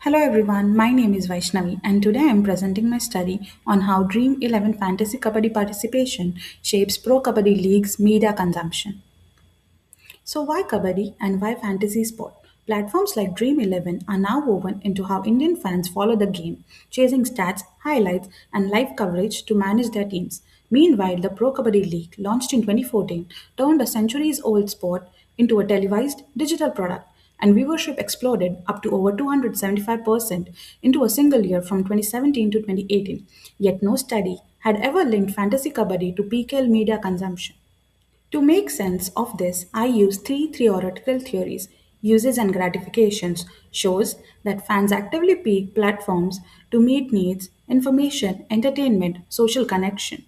Hello everyone, my name is Vaishnavi and today I am presenting my study on how Dream 11 Fantasy Kabaddi participation shapes Pro Kabaddi League's media consumption. So, why Kabaddi and why fantasy sport? Platforms like Dream 11 are now woven into how Indian fans follow the game, chasing stats, highlights, and live coverage to manage their teams. Meanwhile, the Pro Kabaddi League, launched in 2014, turned a centuries old sport into a televised digital product, and viewership exploded up to over 275% into a single year from 2017 to 2018. Yet, no study had ever linked fantasy kabaddi to PKL media consumption. To make sense of this, I use three theoretical theories. Uses and gratifications shows that fans actively pick platforms to meet needs, information, entertainment, social connection.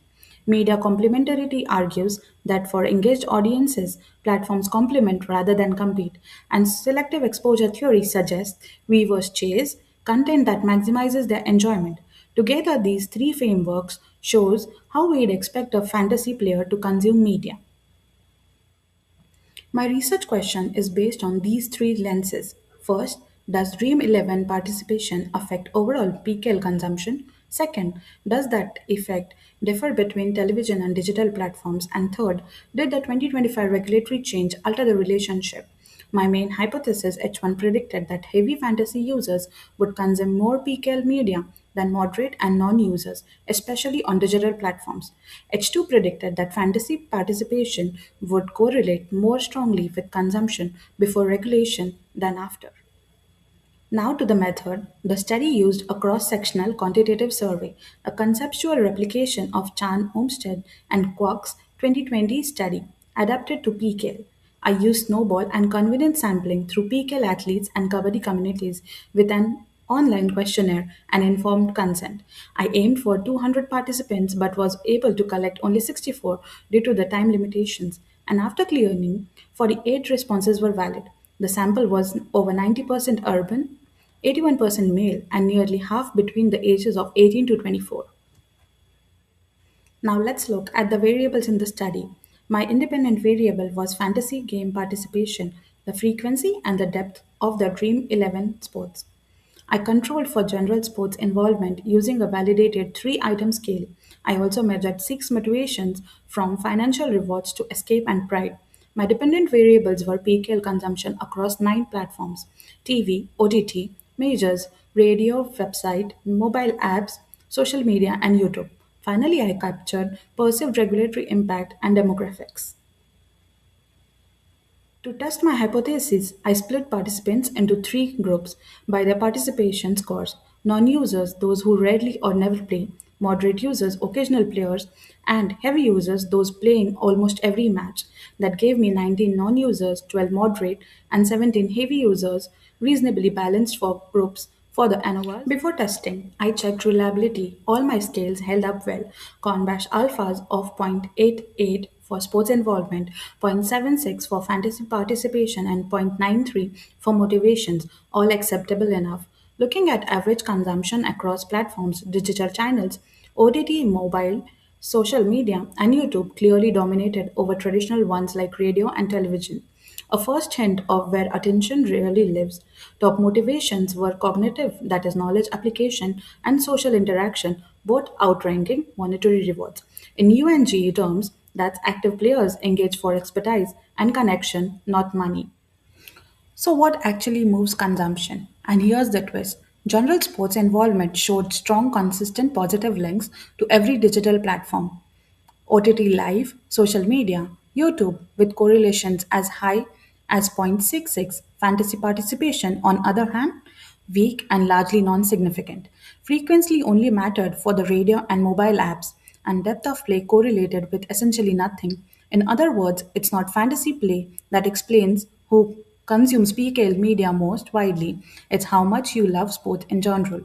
Media complementarity argues that for engaged audiences, platforms complement rather than compete, and selective exposure theory suggests viewers chase content that maximizes their enjoyment. Together, these three frameworks shows how we'd expect a fantasy player to consume media. My research question is based on these three lenses. First, does Dream 11 participation affect overall PKL consumption? Second, does that effect differ between television and digital platforms? And third, did the 2025 regulatory change alter the relationship? My main hypothesis H1 predicted that heavy fantasy users would consume more PKL media than moderate and non users, especially on digital platforms. H2 predicted that fantasy participation would correlate more strongly with consumption before regulation than after. Now to the method. The study used a cross-sectional quantitative survey, a conceptual replication of Chan Olmsted and Kwok's 2020 study, adapted to PKL. I used snowball and convenience sampling through PKL athletes and Kabaddi communities with an online questionnaire and informed consent. I aimed for 200 participants but was able to collect only 64 due to the time limitations. And after clearing, 48 responses were valid. The sample was over 90% urban, 81% male, and nearly half between the ages of 18 to 24. Now let's look at the variables in the study. My independent variable was fantasy game participation, the frequency and the depth of the Dream 11 sports. I controlled for general sports involvement using a validated 3 item scale. I also measured 6 motivations from financial rewards to escape and pride. My dependent variables were PKL consumption across 9 platforms: TV, OTT, majors, radio, website, mobile apps, social media, and YouTube. Finally, I captured perceived regulatory impact and demographics. To test my hypothesis, I split participants into 3 groups by their participation scores: non users, those who rarely or never play; moderate users, occasional players; and heavy users, those playing almost every match. That gave me 19 non users, 12 moderate, and 17 heavy users, reasonably balanced for groups. For the ANOVAs, before testing, I checked reliability. All my scales held up well. Conbash alphas of 0.88 for sports involvement, 0.76 for fantasy participation, and 0.93 for motivations, all acceptable enough. Looking at average consumption across platforms, digital channels, OTT, mobile, social media, and YouTube clearly dominated over traditional ones like radio and television. A first hint of where attention really lives. Top motivations were cognitive, that is, knowledge application, and social interaction, both outranking monetary rewards. In UNG terms, that's active players engage for expertise and connection, not money. So, what actually moves consumption? And here's the twist: general sports involvement showed strong, consistent positive links to every digital platform. OTT Live, social media, YouTube, with correlations as high as 0.66. Fantasy participation, on other hand, weak and largely non-significant. Frequency only mattered for the radio and mobile apps, and depth of play correlated with essentially nothing. In other words, it's not fantasy play that explains who consumes PKL media most widely, it's how much you love sport in general.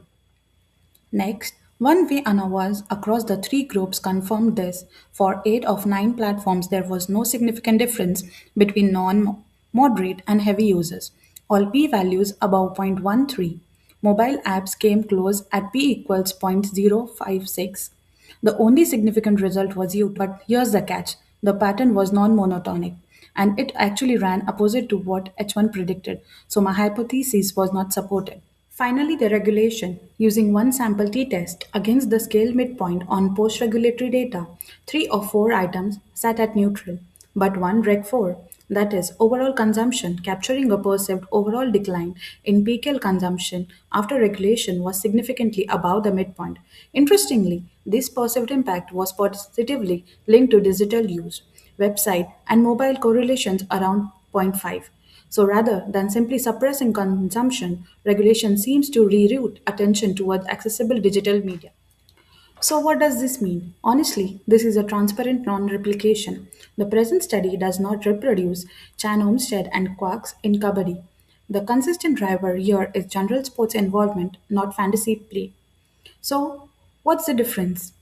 Next, one-way ANOVAs across the 3 groups confirmed this. For 8 of 9 platforms, there was no significant difference between non-moderate and heavy users. All p-values above 0.13. Mobile apps came close at p equals 0.056. The only significant result was YouTube, but here's the catch: the pattern was non monotonic, and it actually ran opposite to what H1 predicted, so my hypothesis was not supported. Finally, the regulation, using one sample t-test against the scale midpoint on post-regulatory data, 3 or 4 items sat at neutral, but one reg 4, that is, overall consumption, capturing a perceived overall decline in PKL consumption after regulation was significantly above the midpoint. Interestingly, this perceived impact was positively linked to digital use, website, and mobile correlations around zero point 0.5. So rather than simply suppressing consumption, regulation seems to reroute attention towards accessible digital media. So, what does this mean? Honestly, this is a transparent non replication. The present study does not reproduce Chan Olmsted and Quarks in Kabaddi. The consistent driver here is general sports involvement, not fantasy play. So, what's the difference?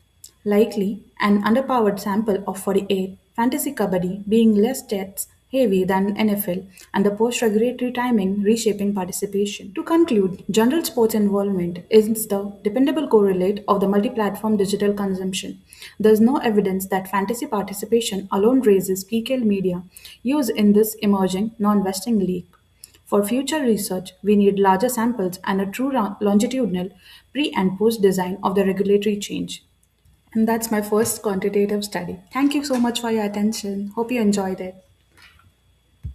Likely, an underpowered sample of 48, fantasy kabaddi being less stats heavy than NFL, and the post regulatory timing reshaping participation. To conclude, general sports involvement is the dependable correlate of the multi platform digital consumption. There's no evidence that fantasy participation alone raises PKL media use in this emerging non vesting league. For future research, we need larger samples and a true longitudinal pre and post design of the regulatory change. And that's my first quantitative study. Thank you so much for your attention. Hope you enjoyed it.